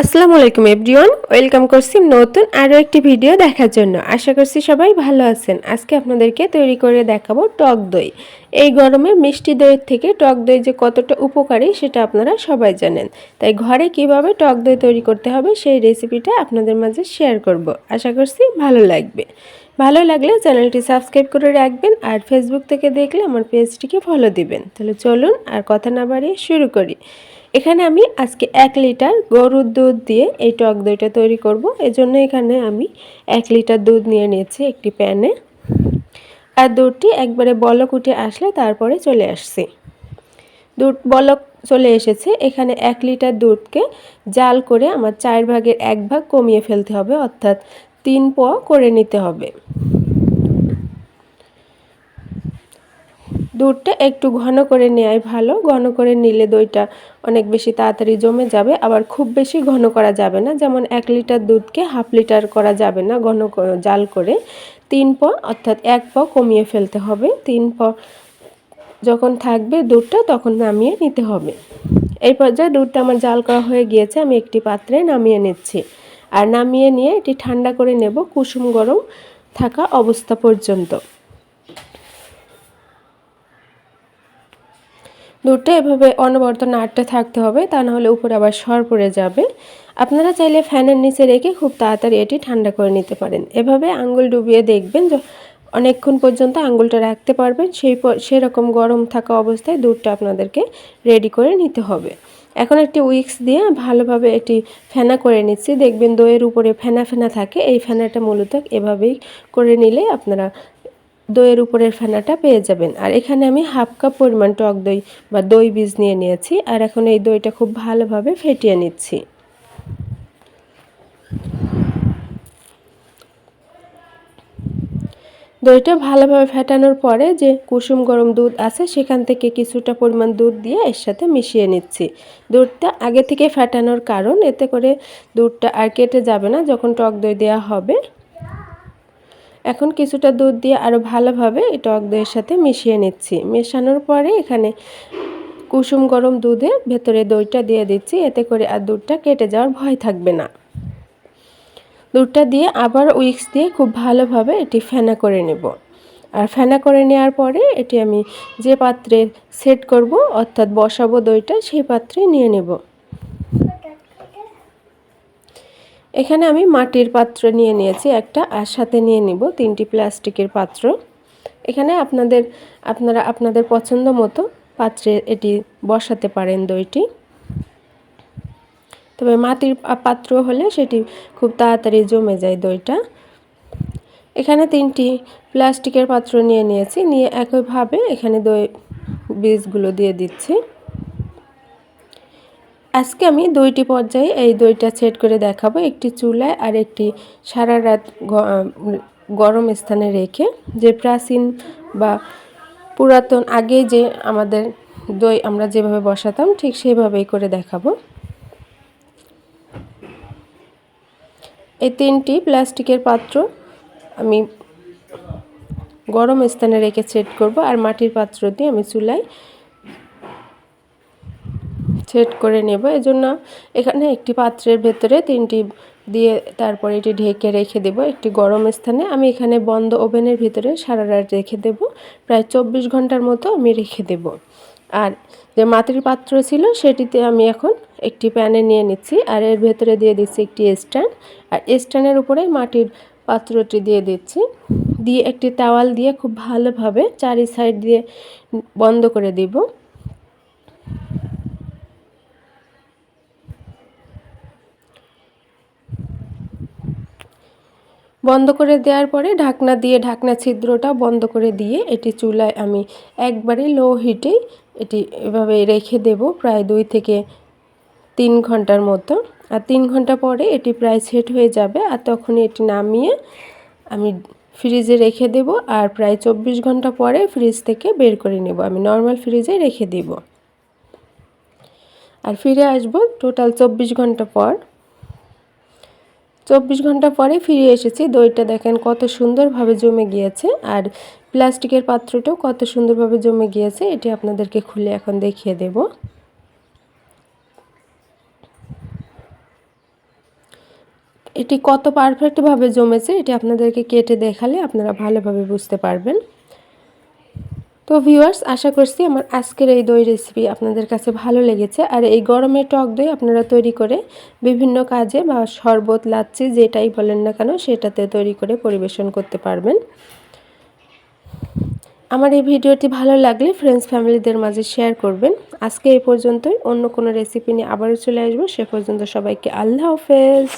আসসালামু আলাইকুম everyone, welcome করছি নতুন আরও একটি ভিডিও দেখার জন্য। আশা করছি সবাই ভালো আছেন। আজকে আপনাদেরকে তৈরি করে দেখাবো টক দই। এই গরমে মিষ্টি দইয়ের থেকে টক দই যে কতটা উপকারী সেটা আপনারা সবাই জানেন। তাই ঘরে কিভাবে টক দই তৈরি করতে হবে সেই রেসিপিটা আপনাদের মাঝে শেয়ার করব। আশা করছি ভালো লাগবে। ভালো লাগলে চ্যানেলটি সাবস্ক্রাইব করে রাখবেন, আর ফেসবুক থেকে দেখলে আমার পেজটিকে ফলো দিবেন। তাহলে চলুন আর কথা না বাড়িয়ে শুরু করি। এখানে আমি আজকে 1 লিটার গরুর দুধ দিয়ে এই টক দইটা তৈরি করব। এজন্য এখানে আমি 1 লিটার দুধ নিয়ে নিয়েছি একটি প্যানে। আর দুধটি একবারে বলক উঠে আসলে তারপরে চলে আসছি। দুধ বলক চলে এসেছে। এখানে 1 লিটার দুধকে জাল করে আমার 4 ভাগের 1 ভাগ কমিয়ে ফেলতে হবে, অর্থাৎ 3 পোয়া করে নিতে হবে। দুধটা একটু ঘন করে নেওয়াই ভালো। ঘন করে নিলে দইটা অনেক বেশি তাড়াতাড়ি জমে যাবে। আবার খুব বেশি ঘন করা যাবে না, যেমন 1 লিটার দুধকে হাফ লিটার করা যাবে না ঘন জাল করে। 3 পোয়া অর্থাৎ 1 পোয়া কমিয়ে ফেলতে হবে। 3 পোয়া যখন থাকবে দুধটা তখন নামিয়ে নিতে হবে। এই পর্যায়ে দুধটা আমার জাল করা হয়ে গিয়েছে, আমি একটি পাত্রে নামিয়ে নিচ্ছি। আর নামিয়ে নিয়ে এটি ঠান্ডা করে নেব কুসুম গরম থাকা অবস্থা পর্যন্ত। দুধটা এভাবে অনবরত নাড়তে থাকতে হবে, তা না হলে উপরে আবার সর পড়ে যাবে। আপনারা চাইলে ফ্যানের নিচে রেখে খুব তাড়াতাড়ি এটি ঠান্ডা করে নিতে পারেন। এভাবে আঙ্গুল ডুবিয়ে দেখবেন যে অনেকক্ষণ পর্যন্ত আঙ্গুলটা রাখতে পারবেন। সেরকম গরম থাকা অবস্থায় দুধটা আপনাদেরকে রেডি করে নিতে হবে। এখন একটি উইক্স দিয়ে ভালোভাবে এটি ফেনা করে নিচ্ছি। দেখবেন দইয়ের উপরে ফেনা ফেনা থাকে, এই ফেনাটা মূলত এভাবেই করে নিলে আপনারা দইয়ের উপরের ফেনাটা পেয়ে যাবেন। আর এখানে আমি হাফ কাপ পরিমাণ টক দই বা দই বীজ নিয়ে নিয়েছি। আর এখন এই দইটা খুব ভালোভাবে ফেটিয়ে নিচ্ছি। দইটা ভালোভাবে ফেটানোর পরে যে কুসুম গরম দুধ আছে সেখান থেকে কিছুটা পরিমাণ দুধ দিয়ে এর সাথে মিশিয়ে নিচ্ছি। দুধটা আগে থেকে ফেটানোর কারণ, এতে করে দুধটা আর কেটে যাবে না যখন টক দই দেওয়া হবে। এখন কিছুটা দুধ দিয়ে আরও ভালোভাবে এই টক দইয়ের সাথে মিশিয়ে নিচ্ছি। মেশানোর পরে এখানে কুসুম গরম দুধের ভেতরে দইটা দিয়ে দিচ্ছি, এতে করে আর দুধটা কেটে যাওয়ার ভয় থাকবে না। দুধটা দিয়ে আবার উইক্স দিয়ে খুব ভালোভাবে এটি ফেনা করে নেব। আর ফেনা করে নেওয়ার পরে এটি আমি যে পাত্রে সেট করব অর্থাৎ বসাবো দইটা, সেই পাত্রে নিয়ে নেব। এখানে আমি মাটির পাত্র নিয়ে নিয়েছি একটা, আর সাথে নিয়ে নিব 3টি প্লাস্টিকের পাত্র। এখানে আপনারা আপনাদের পছন্দ মতো পাত্রে এটি বসাতে পারেন দইটি। তবে মাটির পাত্র হলে সেটি খুব তাড়াতাড়ি জমে যায় দইটা। এখানে 3টি প্লাস্টিকের পাত্র নিয়ে নিয়েছি। নিয়ে একইভাবে এখানে দই বীজগুলো দিয়ে দিচ্ছি। আজকে আমি 2টি পর্যায়ে এই দইটা সেট করে দেখাবো, একটি চুলায় আর একটি সারা রাত গরম স্থানে রেখে। যে প্রাচীন বা পুরাতন আগে যে আমাদের দই আমরা যেভাবে বসাতাম ঠিক সেভাবেই করে দেখাবো। এই 3টি প্লাস্টিকের পাত্র আমি গরম স্থানে রেখে সেট করব, আর মাটির পাত্রটি আমি চুলায় সেট করে নেব। এজন্য এখানে একটি পাত্রের ভেতরে 3টি দিয়ে তারপরে এটি ঢেকে রেখে দেব একটি গরম স্থানে। আমি এখানে বন্ধ ওভেনের ভিতরে সারা রাত রেখে দেব, প্রায় 24 ঘন্টার মতো আমি রেখে দেব। আর যে মাটির পাত্র ছিল সেটিতে আমি এখন একটি প্যানে নিয়ে নিচ্ছি, আর এর ভেতরে দিয়ে দিচ্ছি একটি স্ট্যান্ড। আর স্ট্যান্ডের উপরে মাটির পাত্রটি দিয়ে দিচ্ছি। দিয়ে একটি তাওয়াল দিয়ে খুব ভালোভাবে চারি সাইড দিয়ে বন্ধ করে দিব। বন্ধ করে দেওয়ার পরে ঢাকনা ছিদ্রটা বন্ধ করে দিয়ে এটি চুলায় আমি একবারে লো হিটে এটি এভাবে রেখে দেব প্রায় 2 থেকে 3 ঘন্টার মতো। আর 3 ঘন্টা পরে এটি প্রায় সেট হয়ে যাবে, আর তখনই এটি নামিয়ে আমি ফ্রিজে রেখে দেব। আর প্রায় 24 ঘন্টা পরে ফ্রিজ থেকে বের করে নেব, আমি নর্মাল ফ্রিজে রেখে দেব। আর ফিরে আসব টোটাল 24 ঘন্টা পর। 24 ঘন্টা পরে ফিরে এসেছি। দইটা দেখেন কত সুন্দরভাবে জমে গিয়েছে, আর প্লাস্টিকের পাত্রটাও কত সুন্দরভাবে জমে গিয়েছে। এটি আপনাদেরকে খুলে এখন দেখিয়ে দেব। এটি কত পারফেক্টভাবে জমেছে এটি আপনাদেরকে কেটে দেখালে আপনারা ভালোভাবে বুঝতে পারবেন। তো ভিউয়ার্স, আশা করছি আমার আজকের এই দই রেসিপি আপনাদের কাছে ভালো লেগেছে। আর এই গরমে টক দই আপনারা তৈরি করে বিভিন্ন কাজে বা শরবত, লাচ্ছি যেটাই বলেন না কেন সেটাতে তৈরি করে পরিবেশন করতে পারবেন। আমার এই ভিডিওটি ভালো লাগলে ফ্রেন্ডস ফ্যামিলিদের মাঝে শেয়ার করবেন। আজকে এই পর্যন্তই, অন্য কোনো রেসিপি নিয়ে আবারও চলে আসবো। সে পর্যন্ত সবাইকে আল্লাহ হাফেজ।